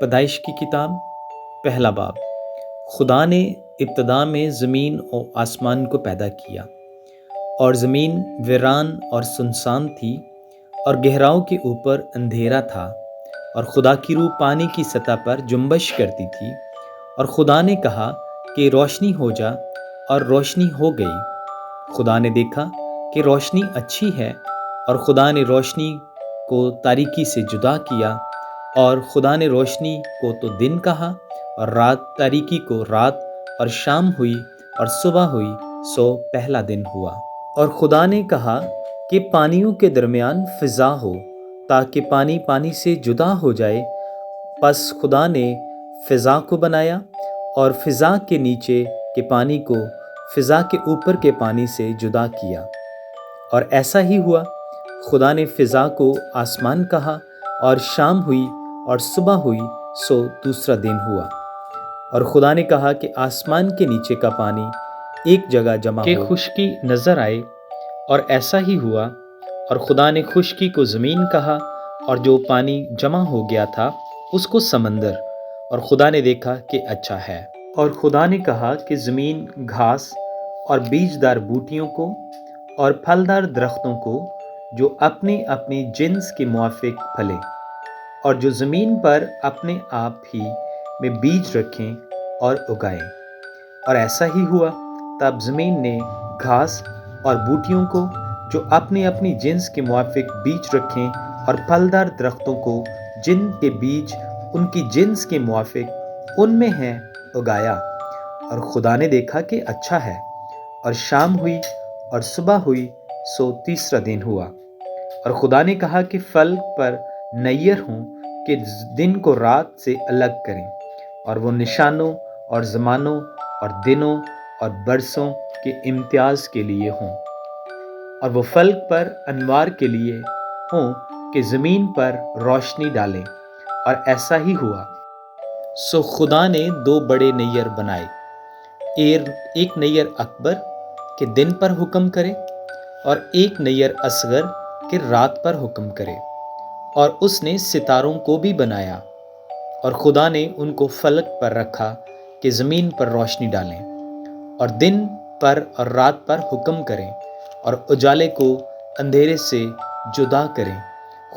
پیدائش کی کتاب پہلا باب۔ خدا نے ابتدا میں زمین اور آسمان کو پیدا کیا، اور زمین ویران اور سنسان تھی، اور گہراؤں کے اوپر اندھیرا تھا، اور خدا کی روح پانی کی سطح پر جنبش کرتی تھی۔ اور خدا نے کہا کہ روشنی ہو جا، اور روشنی ہو گئی۔ خدا نے دیکھا کہ روشنی اچھی ہے، اور خدا نے روشنی کو تاریکی سے جدا کیا، اور خدا نے روشنی کو تو دن کہا، اور تاریکی کو رات، اور شام ہوئی اور صبح ہوئی، سو پہلا دن ہوا۔ اور خدا نے کہا کہ پانیوں کے درمیان فضا ہو، تاکہ پانی پانی سے جدا ہو جائے۔ پس خدا نے فضا کو بنایا، اور فضا کے نیچے کے پانی کو فضا کے اوپر کے پانی سے جدا کیا، اور ایسا ہی ہوا۔ خدا نے فضا کو آسمان کہا، اور شام ہوئی اور صبح ہوئی، سو دوسرا دن ہوا۔ اور خدا نے کہا کہ آسمان کے نیچے کا پانی ایک جگہ جمع ہو کہ خشکی نظر آئے، اور ایسا ہی ہوا۔ اور خدا نے خشکی کو زمین کہا، اور جو پانی جمع ہو گیا تھا اس کو سمندر۔ اور خدا نے دیکھا کہ اچھا ہے۔ اور خدا نے کہا کہ زمین گھاس اور بیجدار بوٹیوں کو، اور پھلدار درختوں کو جو اپنی اپنی جنس کے موافق پھلے، اور جو زمین پر اپنے آپ ہی میں بیج رکھیں اور اگائیں۔ اور ایسا ہی ہوا۔ تب زمین نے گھاس اور بوٹیوں کو جو اپنی اپنی جنس کے موافق بیج رکھیں، اور پھلدار درختوں کو جن کے بیج ان کی جنس کے موافق ان میں ہیں، اگایا۔ اور خدا نے دیکھا کہ اچھا ہے۔ اور شام ہوئی اور صبح ہوئی، سو تیسرا دن ہوا۔ اور خدا نے کہا کہ فلک پر نیر ہوں، کہ دن کو رات سے الگ کریں، اور وہ نشانوں اور زمانوں اور دنوں اور برسوں کے امتیاز کے لیے ہوں، اور وہ فلک پر انوار کے لیے ہوں کہ زمین پر روشنی ڈالیں۔ اور ایسا ہی ہوا۔ سو خدا نے دو بڑے نیر بنائے، ایک نیر اکبر کہ دن پر حکم کرے، اور ایک نیر اصغر کہ رات پر حکم کرے۔ اور اس نے ستاروں کو بھی بنایا، اور خدا نے ان کو فلک پر رکھا کہ زمین پر روشنی ڈالیں، اور دن پر اور رات پر حکم کریں، اور اجالے کو اندھیرے سے جدا کریں۔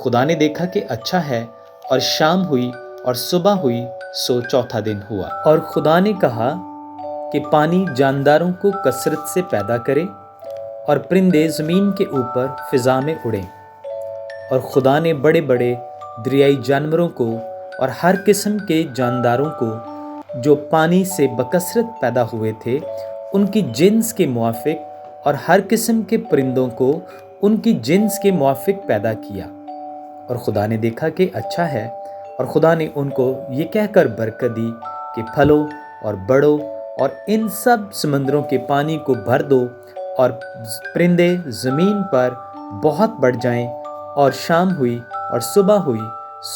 خدا نے دیکھا کہ اچھا ہے۔ اور شام ہوئی اور صبح ہوئی، سو چوتھا دن ہوا۔ اور خدا نے کہا کہ پانی جانداروں کو کثرت سے پیدا کرے، اور پرندے زمین کے اوپر فضا میں اڑیں۔ اور خدا نے بڑے بڑے دریائی جانوروں کو اور ہر قسم کے جانداروں کو جو پانی سے بکثرت پیدا ہوئے تھے ان کی جنس کے موافق، اور ہر قسم کے پرندوں کو ان کی جنس کے موافق پیدا کیا۔ اور خدا نے دیکھا کہ اچھا ہے۔ اور خدا نے ان کو یہ کہہ کر برکت دی کہ پھلو اور بڑھو، اور ان سب سمندروں کے پانی کو بھر دو، اور پرندے زمین پر بہت بڑھ جائیں۔ اور شام ہوئی اور صبح ہوئی،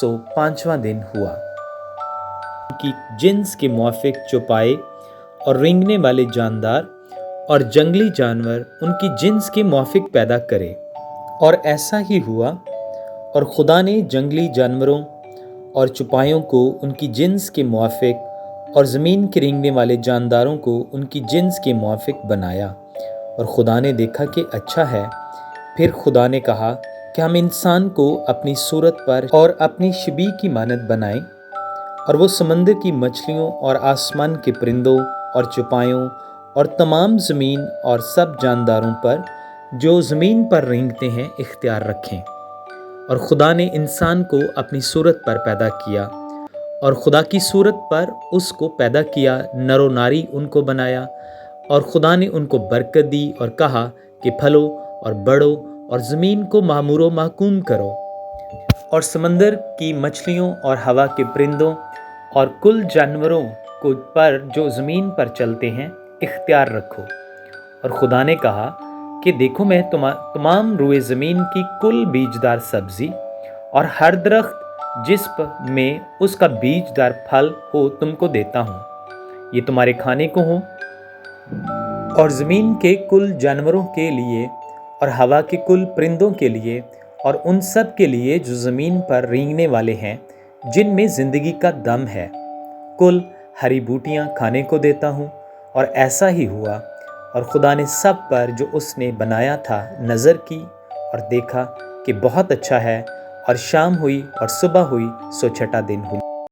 سو پانچواں دن ہوا۔ ان کی جنس کے موافق چوپائے اور رینگنے والے جاندار اور جنگلی جانور ان کی جنس کے موافق پیدا کرے۔ اور ایسا ہی ہوا۔ اور خدا نے جنگلی جانوروں اور چوپایوں کو ان کی جنس کے موافق، اور زمین کے رینگنے والے جانداروں کو ان کی جنس کے موافق بنایا۔ اور خدا نے دیکھا کہ اچھا ہے۔ پھر خدا نے کہا کہ ہم انسان کو اپنی صورت پر اور اپنی شبیہ کی مانند بنائیں، اور وہ سمندر کی مچھلیوں اور آسمان کے پرندوں اور چوپایوں اور تمام زمین اور سب جانداروں پر جو زمین پر رینگتے ہیں اختیار رکھیں۔ اور خدا نے انسان کو اپنی صورت پر پیدا کیا، اور خدا کی صورت پر اس کو پیدا کیا، نر و ناری ان کو بنایا۔ اور خدا نے ان کو برکت دی اور کہا کہ پھلو اور بڑھو، اور زمین کو معمور و محکوم کرو، اور سمندر کی مچھلیوں اور ہوا کے پرندوں اور کل جانوروں کو پر جو زمین پر چلتے ہیں اختیار رکھو۔ اور خدا نے کہا کہ دیکھو میں تمام روئے زمین کی کل بیجدار سبزی اور ہر درخت جس میں اس کا بیجدار پھل ہو تم کو دیتا ہوں، یہ تمہارے کھانے کو ہوں۔ اور زمین کے کل جانوروں کے لیے، اور ہوا کے کل پرندوں کے لیے، اور ان سب کے لیے جو زمین پر رینگنے والے ہیں، جن میں زندگی کا دم ہے، کل ہری بوٹیاں کھانے کو دیتا ہوں۔ اور ایسا ہی ہوا، اور خدا نے سب پر جو اس نے بنایا تھا نظر کی اور دیکھا کہ بہت اچھا ہے، اور شام ہوئی اور صبح ہوئی سو چھٹا دن ہوئی۔